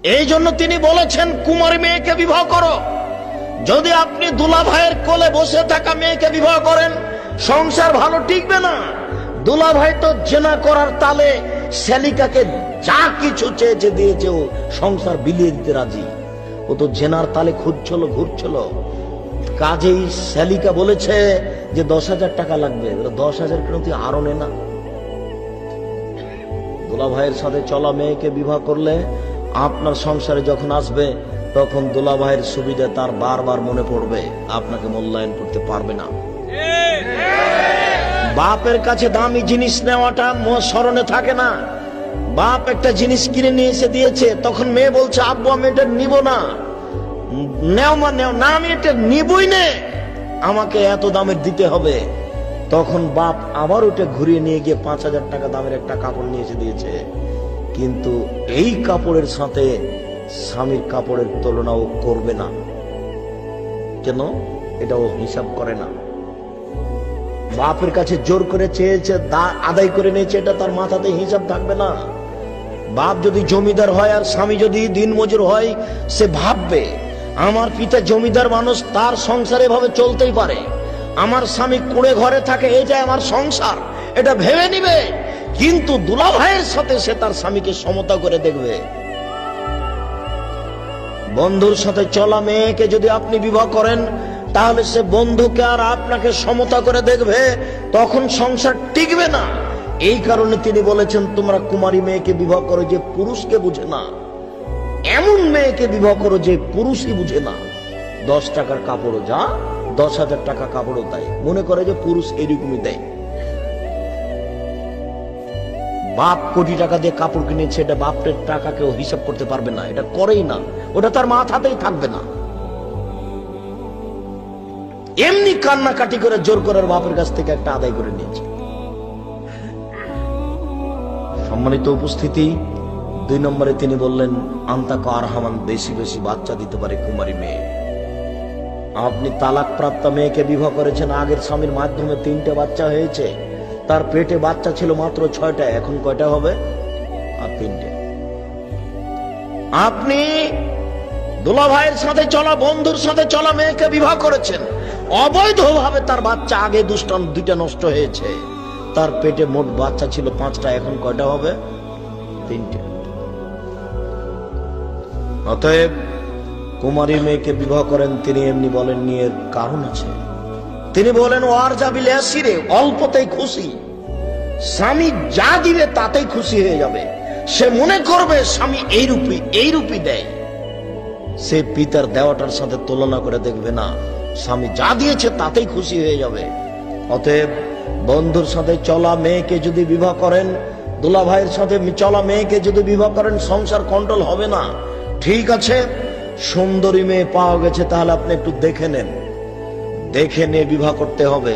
এই জন্য তিনি বলেছেন কুমারী মেয়েকে বিবাহ করো। যদি আপনি দুলা ভাইয়ের কোলে বসে থাকা মেয়েকে বিবাহ করেন, সংসার ভালো টিকবে না। দুলা ভাই তো জেনা করার তালে শ্যালিকাকে যা কিছু চেয়েছে দিয়েছে, ও সংসার বিলিয়ে দিতে রাজি। ও তো জেনার তালে খুঁজছিল, ঘুরছিল। কাজেই শ্যালিকা বলেছে যে 10,000 টাকা লাগবে। 10,000 কেন তুই আরো নে না। দুলা ভাইয়ের সাথে চলা মেয়েকে বিবাহ করলে আপনার সংসারে যখন আসবে, তখন দুলা ভাইয়ের সুবিধা তার বারবার মনে পড়বে, আপনাকে মূল্যায়ন করতে পারবে না। বাপের কাছে দামি জিনিস নেওয়াটা স্মরণে থাকে না। বাপ একটা জিনিস কিনে নিয়ে এসে দিয়েছে, তখন মেয়ে বলছে আব্বু আমি এটা নিব না। নেও মা নেও না, আমি এটা নিবই না, আমাকে এত দামের দিতে হবে। তখন বাপ আবার ওটা ঘুরিয়ে নিয়ে গিয়ে 5,000 টাকা দামের একটা কাপড় নিয়ে এসে দিয়েছে, কিন্তু এই কাপড়ের সাথে স্বামীর কাপড়ের তুলনাও করবে না। কেন? এটাও হিসাব করে না। বাপের কাছে জোর করে চেয়েছে, আদায় করে নিয়েছে, এটা তার মাথাতে হিসাব থাকবে না। বাপ যদি জমিদার হয় আর স্বামী যদি দিনমজুর হয়, সে ভাববে আমার পিতা জমিদার মানুষ, তার সংসারে ভাবে চলতেই পারে। আমার স্বামী কুড়ে ঘরে থাকে, এটাই আমার সংসার, এটা ভেবে নিবে। কিন্তু দুলা ভাইয়ের সাথে সে তার স্বামীকে সমতা করে দেখবে। বন্ধুর সাথে চলা মেয়েকে যদি আপনি বিবাহ করেন, তাহলে সে বন্ধুকে আর আপনাকে সমতা করে দেখবে, তখন সংসার টিকবে না। এই কারণে তিনি বলেছেন তোমরা কুমারী মেয়েকে বিবাহ করো যে পুরুষকে বুঝে না, এমন মেয়েকে বিবাহ করো যে পুরুষই বুঝে না। 10 টাকার কাপড়ও যা, 10,000 টাকা কাপড়ও তাই, মনে করে যে পুরুষ এরকমই দেয়। বাপ কোটি টাকা দিয়ে কাপড় কিনেছে, এটা বাপের টাকা কেউ হিসাব করতে পারবে না, এটা করেই না, ওটা তার মাথাতেই থাকবে না। এমনি কান্নাকাটি করে জোর করে বাপের কাছ থেকে একটা আদায় করে নিয়েছে। সম্মানিত উপস্থিতি, 2 নম্বরে তিনি বললেন আন্তাক আরহামান, বেশি বেশি বাচ্চা দিতে পারে কুমারী মেয়ে। আপনি তালাক প্রাপ্ত মেয়েকে বিবাহ করেছেন, আগের স্বামীর মাধ্যমে 3টে বাচ্চা হয়েছে, তার পেটে বাচ্চা ছিল মাত্র 6টা, এখন কয়টা হবে? আর 3টে। আপনি দুলা ভাইয়ের সাথে চলা, বন্ধুর সাথে চলা মেয়েকে বিবাহ করেছেন, অবৈধভাবে তার বাচ্চা আগে 2টা নষ্ট হয়েছে, তার পেটে মোট বাচ্চা ছিল 5টা, এখন কয়টা হবে? 3টে। অতএব কুমারী মেয়েকে বিবাহ করেন, তিনি এমনি বলেননি, এর কারণ আছে। তিনি বলেন ওয়ার যাবিলে আসিরে, অল্পতেই খুশি। স্বামী যা দিবে তাতেই খুশি হয়ে যাবে। সে মনে করবে স্বামী এইরূপই দেয়, সে পিতার দেওয়াটার সাথে তুলনা করে দেখবে না, স্বামী যা দিয়েছে তাতেই খুশি হয়ে যাবে। অতএব বন্ধুর সাথে চলা মেয়েকে যদি বিবাহ করেন, দুলা ভাইয়ের সাথে চলা মেয়েকে যদি বিবাহ করেন, সংসার কন্ট্রোল হবে না। ঠিক আছে, সুন্দরী মেয়ে পাওয়া গেছে, তাহলে আপনি একটু দেখে নেন, দেখে নিয়ে বিবাহ করতে হবে।